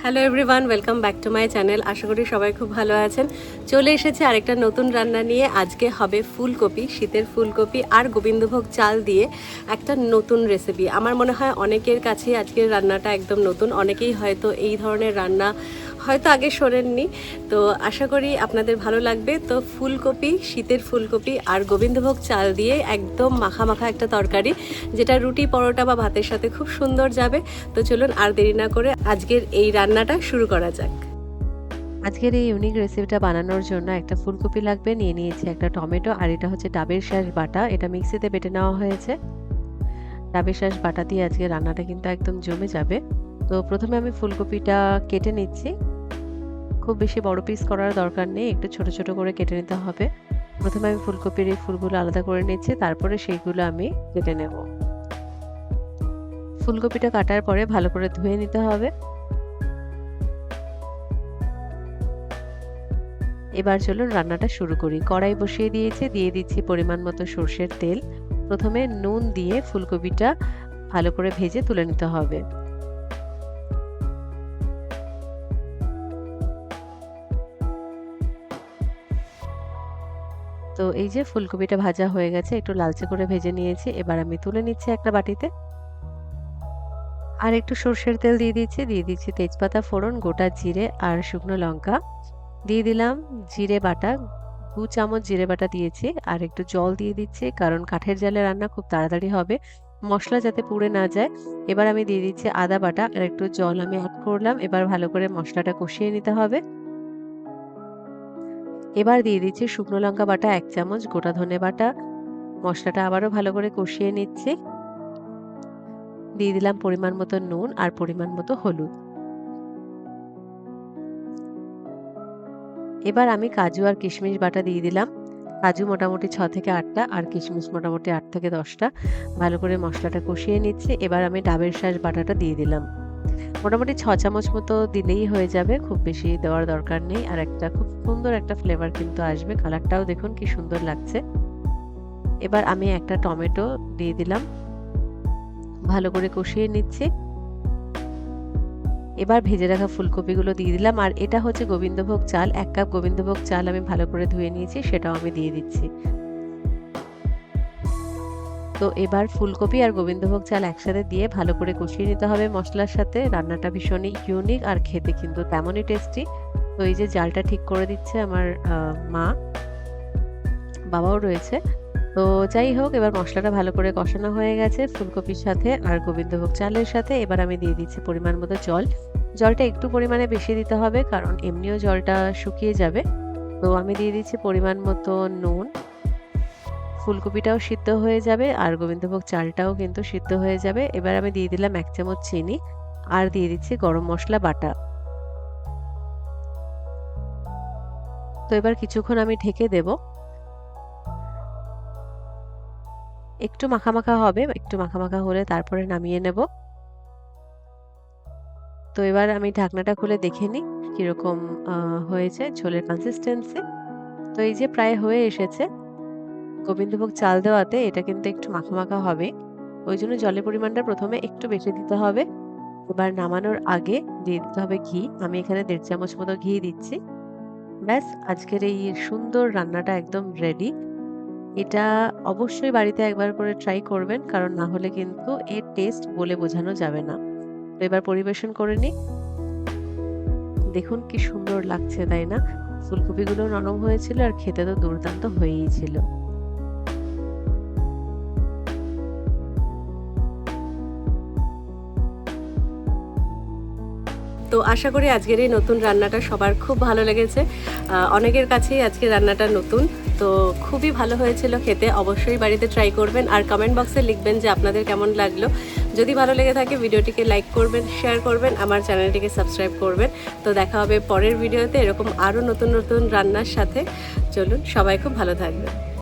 Hello everyone, welcome back to my channel. আশা করি সবাই খুব ভালো আছেন। চলে এসেছে আরেকটা নতুন রান্না নিয়ে। আজকে হবে ফুলকপি, শীতের ফুলকপি আর গোবিন্দভোগ চাল দিয়ে একটা নতুন রেসিপি। আমার মনে হয় অনেকের কাছেই আজকের রান্নাটা একদম নতুন। অনেকেই হয়তো এই ধরনের রান্না হয়তো আগে শোনেননি। তো আশা করি আপনাদের ভালো লাগবে। তো ফুলকপি, শীতের ফুলকপি আর গোবিন্দভোগ চাল দিয়ে একদম মাখা মাখা একটা তরকারি, যেটা রুটি, পরোটা বা ভাতের সাথে খুব সুন্দর যাবে। তো চলুন আর দেরি না করে আজকের এই রান্নাটা শুরু করা যাক। আজকের এই ইউনিক রেসিপিটা বানানোর জন্য একটা ফুলকপি লাগবে, নিয়ে নিয়েছি একটা টমেটো, আর এটা হচ্ছে ডাবের শাঁস বাটা। এটা মিক্সিতে বেটে নেওয়া হয়েছে। ডাবের শাঁস বাটা দিয়ে আজকে রান্নাটা কিন্তু একদম জমে যাবে। তো প্রথমে আমি ফুলকপিটা কেটে নিচ্ছি। খুব বেশি বড় পিস করার দরকার নেই, একটু ছোট ছোট করে কেটে নিতে হবে। প্রথমে আমি ফুলকপির এই ফুলগুলো আলাদা করে নিচ্ছি, তারপরে সেইগুলো আমি কেটে নেব। ফুলকপিটা কাটার পরে ভালো করে ধুয়ে নিতে হবে। এবার চলুন রান্নাটা শুরু করি। কড়াই বসিয়ে দিয়েছি, দিয়ে দিচ্ছি পরিমাণ মতো সর্ষের তেল। প্রথমে নুন দিয়ে ফুলকপিটা ভালো করে ভেজে তুলে নিতে হবে। তো এই যে ফুলকপিটা ভাজা হয়ে গেছে, একটু লালচে করে ভেজে নিয়েছি। এবার আমি তুলে নিচ্ছি একটা বাটিতে। আর একটু সর্ষের তেল দিয়ে দিচ্ছি তেজপাতা ফোড়ন, গোটা জিরে আর শুকনো লঙ্কা। দিয়ে দিলাম জিরে বাটা, 2 চামচ জিরে বাটা দিয়েছি। আর একটু জল দিয়ে দিচ্ছি, কারণ কাঠের জালে রান্না খুব তাড়াতাড়ি হবে, মশলা যাতে পুড়ে না যায়। এবার আমি দিয়ে দিচ্ছি আদা বাটা, আর একটু জল আমি অ্যাড করলাম। এবার ভালো করে মশলাটা কষিয়ে নিতে হবে। এবার দিয়ে দিচ্ছি শুকনো লঙ্কা বাটা 1 চামচ, গোটা ধনে বাটা। মশলাটা আবারও ভালো করে কষিয়ে নিচ্ছি। দিয়ে দিলাম পরিমাণ মতো নুন আর পরিমাণ মতো হলুদ। এবার আমি কাজু আর কিশমিশ বাটা দিয়ে দিলাম। কাজু মোটামুটি 6 থেকে 8টা আর কিশমিশ মোটামুটি 8 থেকে 10টা। ভালো করে মশলাটা কষিয়ে নিচ্ছি। এবার আমি ডাবের শাঁস বাটাটা দিয়ে দিলাম। মোটামুটি 6 চামচ মতো দিলেই হয়ে যাবে, খুব বেশি দেওয়ার দরকার নেই। আর একটা খুব সুন্দর একটা ফ্লেভার কিন্তু আসবে, কালারটাও দেখুন কি সুন্দর লাগছে। এবার আমি একটা টমেটো দিয়ে দিলাম, ভালো করে কষিয়ে নিচ্ছি। এবার ভেজে রাখা ফুলকপিগুলো দিয়ে দিলাম। আর এটা হচ্ছে গোবিন্দভোগ চাল, 1 কাপ গোবিন্দভোগ চাল আমি ভালো করে ধুয়ে নিয়েছি, সেটাও আমি দিয়ে দিচ্ছি। তো এবার ফুলকপি আর গোবিন্দভোগ চাল একসাথে দিয়ে ভালো করে কষিয়ে নিতে হবে মশলার সাথে। রান্নাটা ভীষণই ইউনিক আর খেতে কিন্তু তেমনই টেস্টি। তো এই যে জালটা ঠিক করে দিচ্ছে আমার মা, বাবাও রয়েছে। তো যাই হোক, এবার মশলাটা ভালো করে কষানো হয়ে গেছে ফুলকপির সাথে আর গোবিন্দভোগ চালের সাথে। এবার আমি দিয়ে দিচ্ছি পরিমাণ মতো জল। জলটা একটু পরিমাণে বেশি দিতে হবে, কারণ এমনিও জলটা শুকিয়ে যাবে। তো আমি দিয়ে দিচ্ছি পরিমাণ মতো নুন। ফুলকপিটাও সিদ্ধ হয়ে যাবে আর গোবিন্দভোগ চালটাও কিন্তু সিদ্ধ হয়ে যাবে। এবার আমি দিয়ে দিলাম 1 চামচ চিনি, আর দিয়ে দিচ্ছি গরম মশলা বাটা। তো এবার কিছুক্ষণ আমি ঢেকে দেব। একটু মাখা মাখা হবে, একটু মাখা মাখা হলে তারপরে নামিয়ে নেব। তো এবার আমি ঢাকনাটা খুলে দেখে নিই কিরকম হয়েছে ঝোলের কনসিস্টেন্সি। তো এই যে প্রায় হয়ে এসেছে। গোবিন্দভোগ চাল দেওয়াতে এটা কিন্তু একটু মাখা মাখা হবে, ওই জন্য জলের পরিমাণটা প্রথমে একটু বেশি দিতে হবে। এবার নামানোর আগে দিয়ে দিতে হবে ঘি। আমি এখানে 1.5 চামচ মতো ঘি দিচ্ছি। ব্যাস, আজকের এই সুন্দর রান্নাটা একদম রেডি। এটা অবশ্যই বাড়িতে একবার করে ট্রাই করবেন, কারণ না হলে কিন্তু এর টেস্ট বলে বোঝানো যাবে না। তো এবার পরিবেশন করে নিই। দেখুন কি সুন্দর লাগছে, তাই না? ফুলকপিগুলো নরম হয়েছিল আর খেতে তো দুর্দান্ত হয়েই ছিল। তো আশা করি আজকের এই নতুন রান্নাটা সবার খুব ভালো লেগেছে। অনেকের কাছেই আজকে রান্নাটা নতুন। তো খুবই ভালো হয়েছিল খেতে। অবশ্যই বাড়িতে ট্রাই করবেন আর কমেন্ট বক্সে লিখবেন যে আপনাদের কেমন লাগলো। যদি ভালো লেগে থাকে ভিডিওটিকে লাইক করবেন, শেয়ার করবেন, আমার চ্যানেলটিকে সাবস্ক্রাইব করবেন। তো দেখা হবে পরের ভিডিওতে এরকম আরও নতুন নতুন রান্নার সাথে। চলুন, সবাই খুব ভালো থাকবেন।